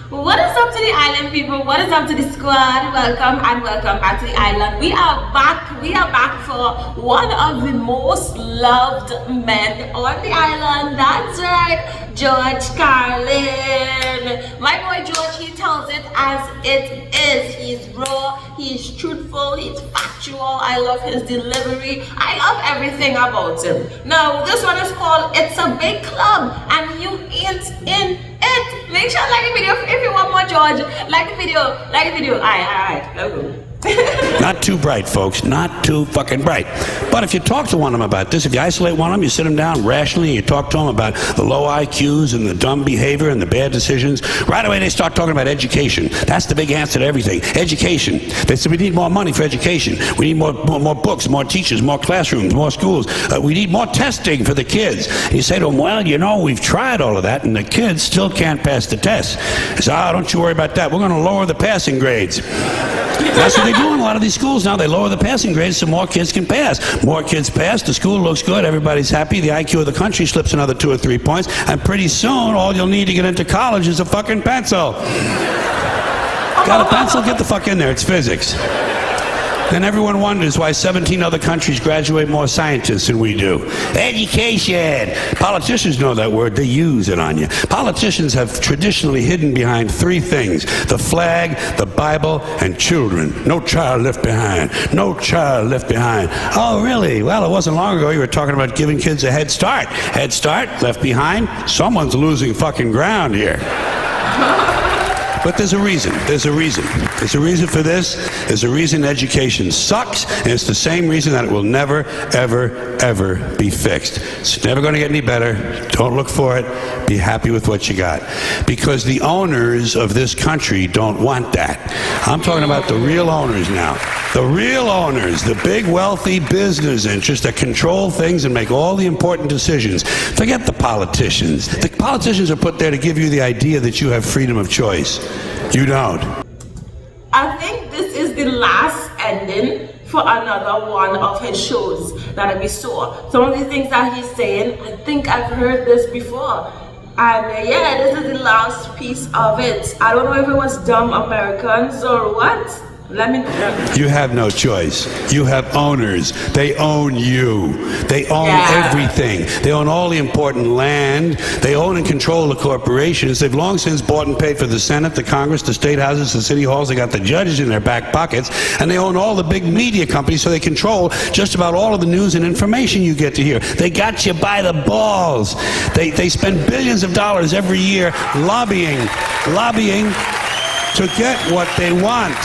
What is up to the island, people? What is up to the squad? Welcome and welcome back to the island. We are back. We are back for one of the most loved men on the island. That's right, George Carlin. My boy George, he tells it as it is. He's raw, he's truthful, he's factual. I love his delivery. I love everything about him. Now, this one is called It's a Big Club and You Ain't in It. Make sure to like the video if you want more George. Like the video, like the video. Alright, let's go. Not too bright, folks. Not too fucking bright. But if you talk to one of them about this, if you isolate one of them, you sit them down rationally, you talk to them about the low IQs and the dumb behavior and the bad decisions, right away they start talking about education. That's the big answer to everything. Education. They say we need more money for education. We need more books, more teachers, more classrooms, more schools. We need more testing for the kids. And you say to them, well, you know, we've tried all of that and the kids still can't pass the test. They say, oh, don't you worry about that. We're going to lower the passing grades. That's what they do in a lot of these schools now. They lower the passing grades so more kids can pass. More kids pass, the school looks good, everybody's happy, the IQ of the country slips another 2 or 3 points, and pretty soon all you'll need to get into college is a fucking pencil. Got a pencil? Get the fuck in there, it's physics. Then everyone wonders why 17 other countries graduate more scientists than we do. Education! Politicians know that word, they use it on you. Politicians have traditionally hidden behind 3 things: the flag, the Bible, and children. No child left behind. No child left behind. Oh, really? Well, it wasn't long ago you were talking about giving kids a head start. Head start, left behind? Someone's losing fucking ground here. But there's a reason. There's a reason. There's a reason for this. There's a reason education sucks, and it's the same reason that it will never, ever, ever be fixed. It's never going to get any better. Don't look for it. Be happy with what you got. Because the owners of this country don't want that. I'm talking about the real owners now. The real owners, the big wealthy business interests that control things and make all the important decisions. Forget the politicians. The politicians are put there to give you the idea that you have freedom of choice. You don't. I think this is the last ending for another one of his shows that we saw. Some of the things that he's saying, I think I've heard this before. And yeah, this is the last piece of it. I don't know if it was dumb Americans or what. Let me know. You have no choice. You have owners. They own you. They own everything. They own all the important land. They own and control the corporations. They've long since bought and paid for the Senate, the Congress, the state houses, the city halls. They got the judges in their back pockets. And they own all the big media companies, so they control just about all of the news and information you get to hear. They got you by the balls. They spend billions of dollars every year lobbying to get what they want.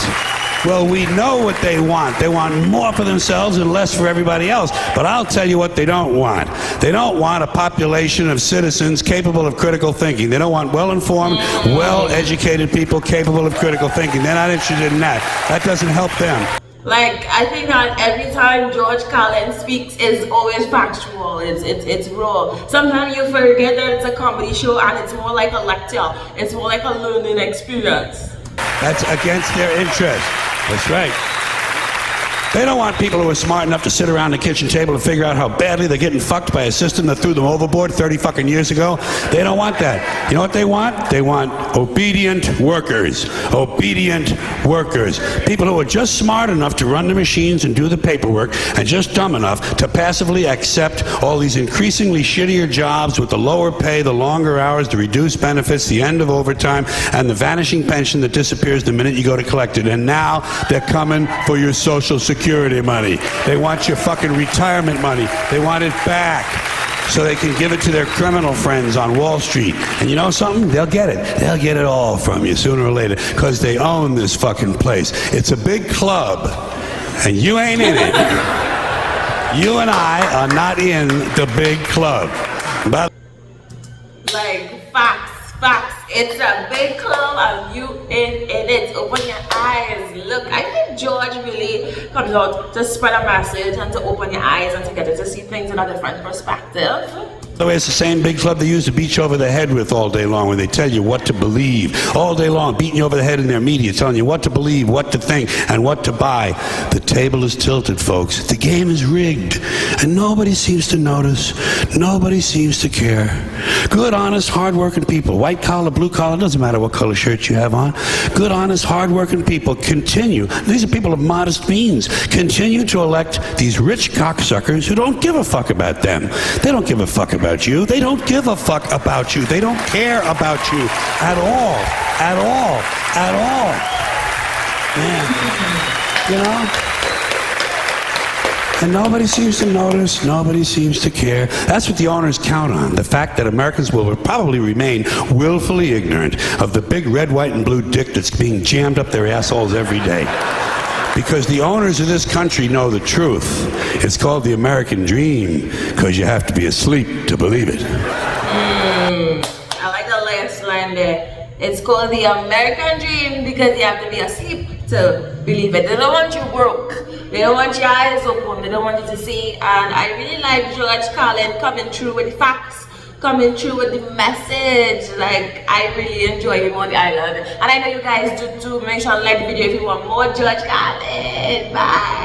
Well, we know what they want. They want more for themselves and less for everybody else. But I'll tell you what they don't want. They don't want a population of citizens capable of critical thinking. They don't want well-informed, well-educated people capable of critical thinking. They're not interested in that. That doesn't help them. Like, I think that every time George Carlin speaks is always factual. It's raw. Sometimes you forget that it's a comedy show and it's more like a lecture. It's more like a learning experience. That's against their interest. That's right. They don't want people who are smart enough to sit around the kitchen table and figure out how badly they're getting fucked by a system that threw them overboard 30 fucking years ago. They don't want that. You know what they want? They want obedient workers. Obedient workers. People who are just smart enough to run the machines and do the paperwork and just dumb enough to passively accept all these increasingly shittier jobs with the lower pay, the longer hours, the reduced benefits, the end of overtime, and the vanishing pension that disappears the minute you go to collect it. And now they're coming for your Social Security money. They want your fucking retirement money. They want it back so they can give it to their criminal friends on Wall Street. And you know something? They'll get it. They'll get it all from you sooner or later because they own this fucking place. It's a big club and you ain't in it. You and I are not in the big club. But like, facts. It's a big club and you in it. Open your eyes. Look, I think George really comes out to spread a message and to open your eyes and to get you to see things in a different perspective. By the way, it's the same big club they use to beat you over the head with all day long when they tell you what to believe. All day long, beating you over the head in their media, telling you what to believe, what to think, and what to buy. The table is tilted, folks. The game is rigged. And nobody seems to notice. Nobody seems to care. Good, honest, hard-working people. White collar, blue collar, doesn't matter what color shirt you have on. Good, honest, hard-working people continue. These are people of modest means. Continue to elect these rich cocksuckers who don't give a fuck about them. They don't give a fuck about you. They don't give a fuck about you. They don't care about you at all. At all. At all. Man. You know? And nobody seems to notice, nobody seems to care. That's what the owners count on, the fact that Americans will probably remain willfully ignorant of the big red, white, and blue dick that's being jammed up their assholes every day. Because the owners of this country know the truth. It's called the American dream, because you have to be asleep to believe it. I like the last line there. It's called the American dream because you have to be asleep to believe it. They don't want you broke. They don't want your eyes open. They don't want you to see. And I really like George Carlin coming through with the facts, coming through with the message. Like, I really enjoy him on the island. And I know you guys do too. Make sure to like the video if you want more George Carlin. Bye.